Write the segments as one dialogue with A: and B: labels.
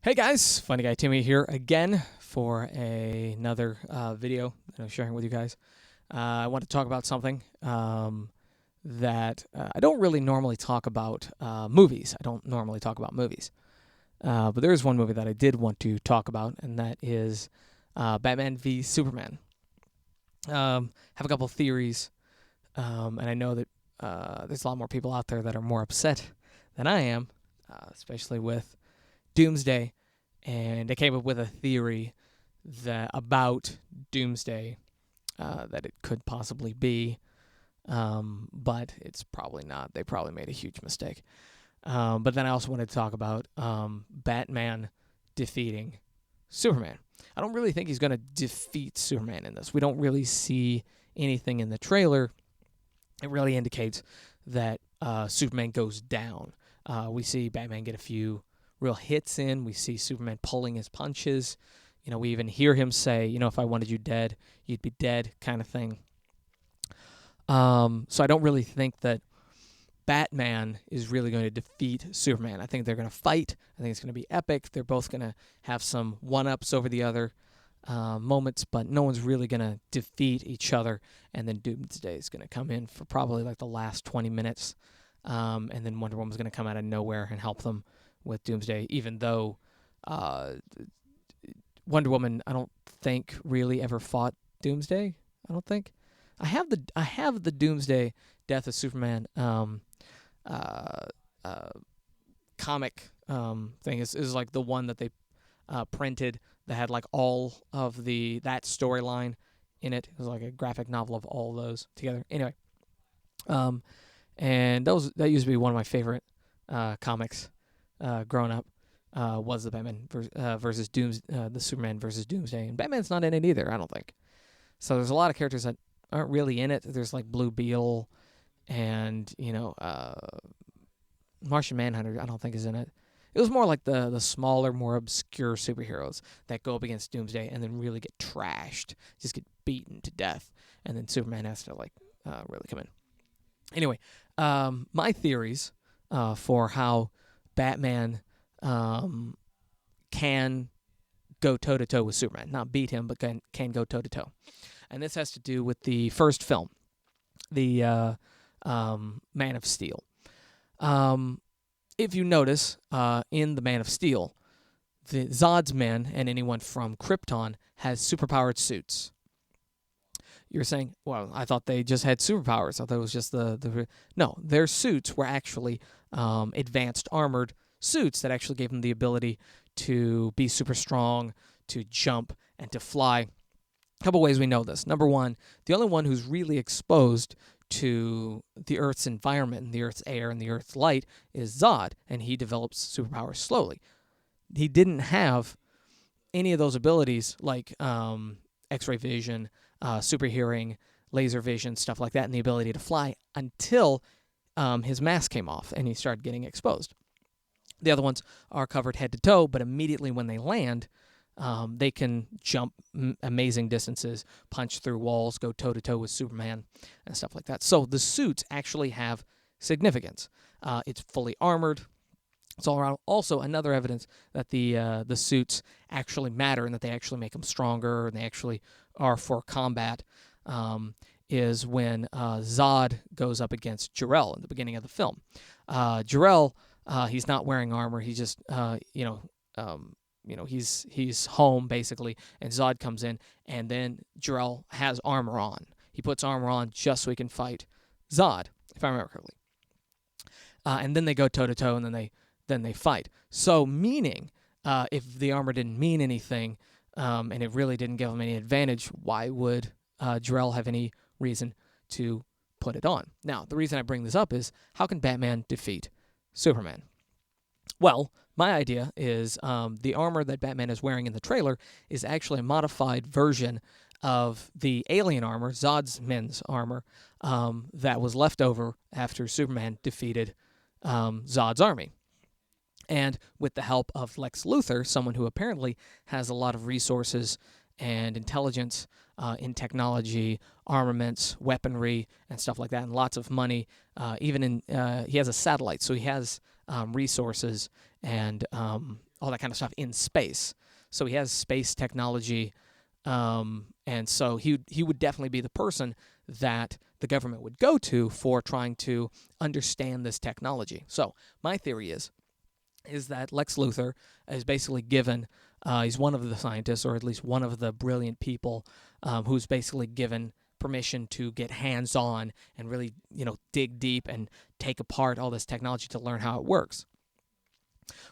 A: Hey guys, Funny Guy Timmy here again for another video that I'm sharing with you guys. I want to talk about something that I don't really normally talk about movies. I don't normally talk about movies. But there is one movie that I did want to talk about, and that is Batman v Superman. Have a couple theories, and I know that there's a lot more people out there that are more upset than I am, especially with Doomsday, and I came up with a theory that about Doomsday that it could possibly be, but it's probably not. They probably made a huge mistake. But then I also wanted to talk about Batman defeating Superman. I don't really think he's going to defeat Superman in this. We don't really see anything in the trailer. It really indicates that Superman goes down. We see Batman get a few real hits in. We see Superman pulling his punches. We even hear him say, if I wanted you dead, you'd be dead, kind of thing. So I don't really think that Batman is really going to defeat Superman. I think they're going to fight. I think it's going to be epic. They're both going to have some one-ups over the other moments, but no one's really going to defeat each other. And then Doomsday is going to come in for probably like the last 20 minutes. And then Wonder Woman's going to come out of nowhere and help them with Doomsday, even though Wonder Woman, I don't think really ever fought Doomsday. I don't think. I have the Doomsday Death of Superman comic thing. Is like the one that they printed that had like all of that storyline in it. It was like a graphic novel of all those together. Anyway, and that used to be one of my favorite comics growing up. Was the Batman versus the Superman versus Doomsday, and Batman's not in it either, I don't think. So there's a lot of characters that aren't really in it. There's like Blue Beetle, and Martian Manhunter, I don't think is in it. It was more like the smaller, more obscure superheroes that go up against Doomsday and then really get trashed, just get beaten to death, and then Superman has to really come in. Anyway, my theories for how Batman can go toe-to-toe with Superman. Not beat him, but can go toe-to-toe. And this has to do with the first film, the Man of Steel. If you notice, in the Man of Steel, the Zod's men and anyone from Krypton has superpowered suits. You're saying, well, I thought they just had superpowers. I thought it was just No, their suits were actually advanced armored suits that actually gave them the ability to be super strong, to jump, and to fly. A couple ways we know this. Number one, the only one who's really exposed to the Earth's environment and the Earth's air and the Earth's light is Zod, and he develops superpowers slowly. He didn't have any of those abilities like X-ray vision, super hearing, laser vision, stuff like that, and the ability to fly until his mask came off and he started getting exposed. The other ones are covered head to toe, but immediately when they land, they can jump amazing distances, punch through walls, go toe-to-toe with Superman, and stuff like that. So the suits actually have significance. It's fully armored. It's also another evidence that the suits actually matter and that they actually make them stronger and they actually are for combat. Is when Zod goes up against Jor-El in the beginning of the film. Jor-El, he's not wearing armor. He's just he's home basically, and Zod comes in, and then Jor-El has armor on. He puts armor on just so he can fight Zod, if I remember correctly. And then they go toe to toe, and then they fight. So meaning, if the armor didn't mean anything, and it really didn't give him any advantage, why would Jor-El have any reason to put it on? Now, the reason I bring this up is, how can Batman defeat Superman? Well, my idea is the armor that Batman is wearing in the trailer is actually a modified version of the alien armor, Zod's men's armor, that was left over after Superman defeated Zod's army. And with the help of Lex Luthor, someone who apparently has a lot of resources and intelligence in technology, armaments, weaponry, and stuff like that, and lots of money. He has a satellite, so he has resources and all that kind of stuff in space. So he has space technology, and so he would definitely be the person that the government would go to for trying to understand this technology. So my theory is that Lex Luthor is basically given, he's one of the scientists, or at least one of the brilliant people, who's basically given permission to get hands-on and really, dig deep and take apart all this technology to learn how it works.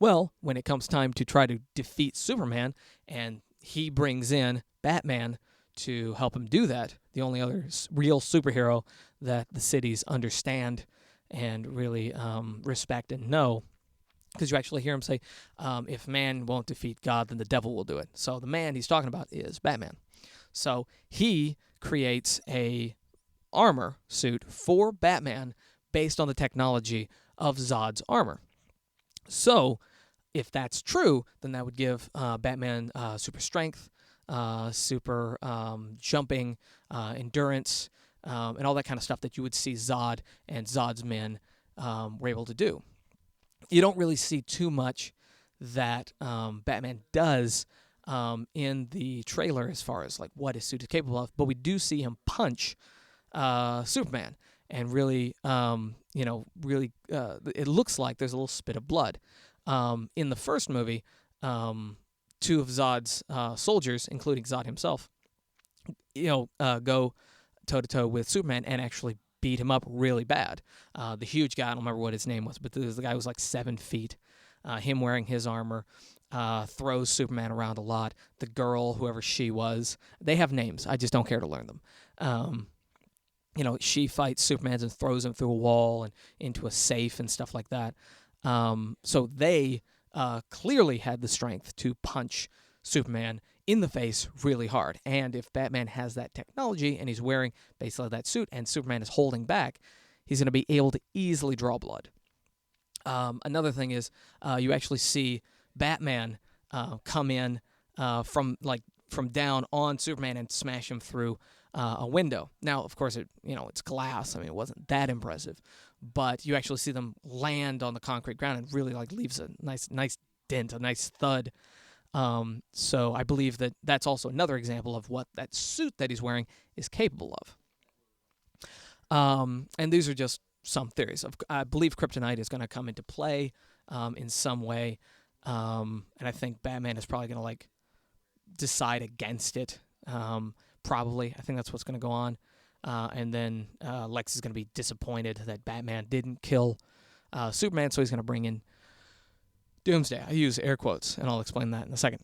A: Well, when it comes time to try to defeat Superman, and he brings in Batman to help him do that, the only other real superhero that the cities understand and really respect and know, because you actually hear him say, if man won't defeat God, then the devil will do it. So the man he's talking about is Batman. So he creates a armor suit for Batman based on the technology of Zod's armor. So if that's true, then that would give Batman super strength, super jumping, endurance, and all that kind of stuff that you would see Zod and Zod's men were able to do. You don't really see too much that Batman does in the trailer as far as like what his suit is capable of, but we do see him punch Superman, and really, it looks like there's a little spit of blood. In the first movie, two of Zod's soldiers, including Zod himself, go toe-to-toe with Superman and actually beat him up really bad. The huge guy, I don't remember what his name was, but the guy was like 7 feet. Him wearing his armor throws Superman around a lot. The girl, whoever she was, they have names. I just don't care to learn them. She fights Superman and throws him through a wall and into a safe and stuff like that. So they clearly had the strength to punch Superman in the face really hard. And if Batman has that technology and he's wearing basically that suit and Superman is holding back, he's going to be able to easily draw blood. Another thing is you actually see Batman come in from down on Superman and smash him through a window. Now, of course, it's glass. I mean, it wasn't that impressive, but you actually see them land on the concrete ground and really leaves a nice dent, a nice thud. So I believe that that's also another example of what that suit that he's wearing is capable of. And these are just some theories. I believe kryptonite is going to come into play in some way, and I think Batman is probably going to decide against it. Probably, I think that's what's going to go on. And then Lex is going to be disappointed that Batman didn't kill Superman, so he's going to bring in Doomsday. I use air quotes, and I'll explain that in a second.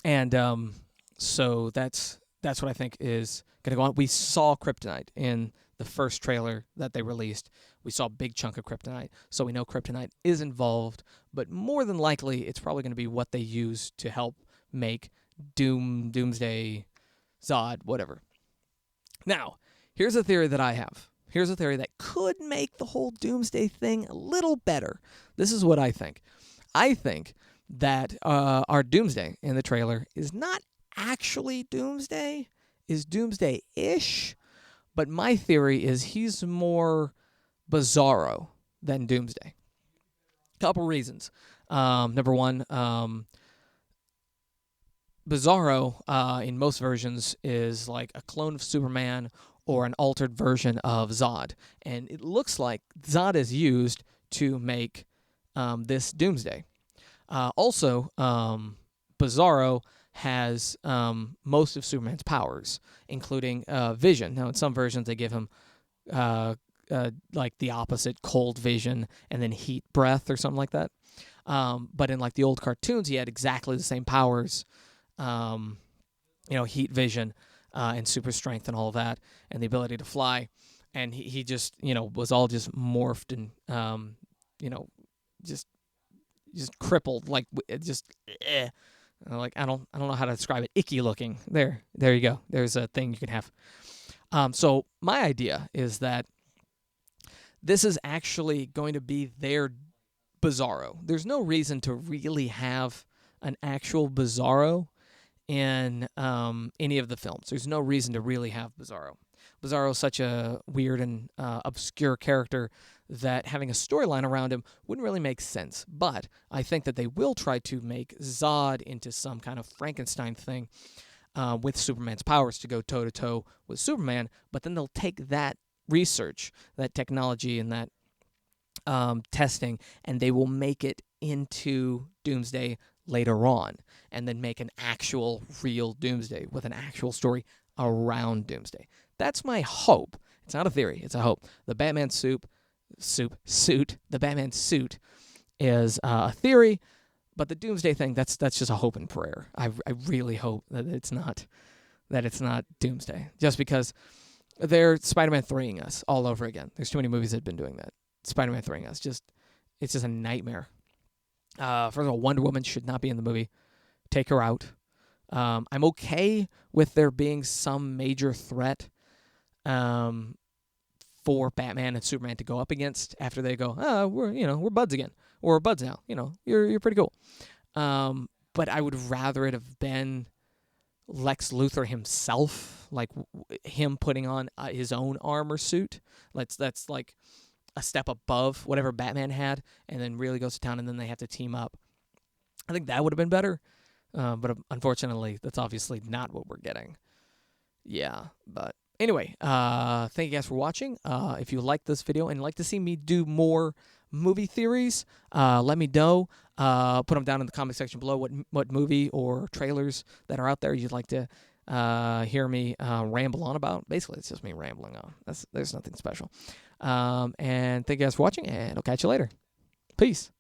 A: And so that's what I think is going to go on. We saw kryptonite in the first trailer that they released. We saw a big chunk of kryptonite, so we know kryptonite is involved, but more than likely, it's probably going to be what they use to help make Doomsday, Zod, whatever. Now, here's a theory that I have. Here's a theory that could make the whole Doomsday thing a little better. This is what I think. I think that our Doomsday in the trailer is not actually Doomsday, is Doomsday-ish, but my theory is he's more Bizarro than Doomsday. Couple reasons. Number one, Bizarro, in most versions, is like a clone of Superman or an altered version of Zod. And it looks like Zod is used to make this Doomsday. Also, Bizarro has most of Superman's powers, including vision. Now, in some versions, they give him like the opposite, cold vision, and then heat breath or something like that. But in the old cartoons, he had exactly the same powers. Heat vision and super strength and all of that, and the ability to fly. And he just, was all just morphed and, just crippled, I don't know how to describe it. Icky looking. There you go. There's a thing you can have. So my idea is that this is actually going to be their Bizarro. There's no reason to really have an actual Bizarro in any of the films. There's no reason to really have Bizarro. Bizarro is such a weird and obscure character that having a storyline around him wouldn't really make sense. But I think that they will try to make Zod into some kind of Frankenstein thing with Superman's powers to go toe-to-toe with Superman, but then they'll take that research, that technology, and that testing, and they will make it into Doomsday later on, and then make an actual, real Doomsday with an actual story around Doomsday. That's my hope. It's not a theory, it's a hope. The Batman suit, the Batman suit is a theory, but the Doomsday thing, that's just a hope and prayer. I really hope that it's not Doomsday, just because they're Spider-Man 3ing us all over again. There's too many movies that have been doing that. Spider-Man 3ing us, it's just a nightmare. First of all, Wonder Woman should not be in the movie. Take her out. I'm okay with there being some major threat for Batman and Superman to go up against after they go, we're buds again. We're buds now. You're pretty cool. But I would rather it have been Lex Luthor himself, like him putting on his own armor suit. That's like a step above whatever Batman had, and then really goes to town, and then they have to team up. I think that would have been better, but unfortunately, that's obviously not what we're getting. Yeah, but anyway, thank you guys for watching. If you like this video and like to see me do more movie theories, let me know. Put them down in the comment section below what movie or trailers that are out there you'd like to hear me ramble on about. Basically, it's just me rambling on. There's nothing special. And thank you guys for watching, and I'll catch you later. Peace.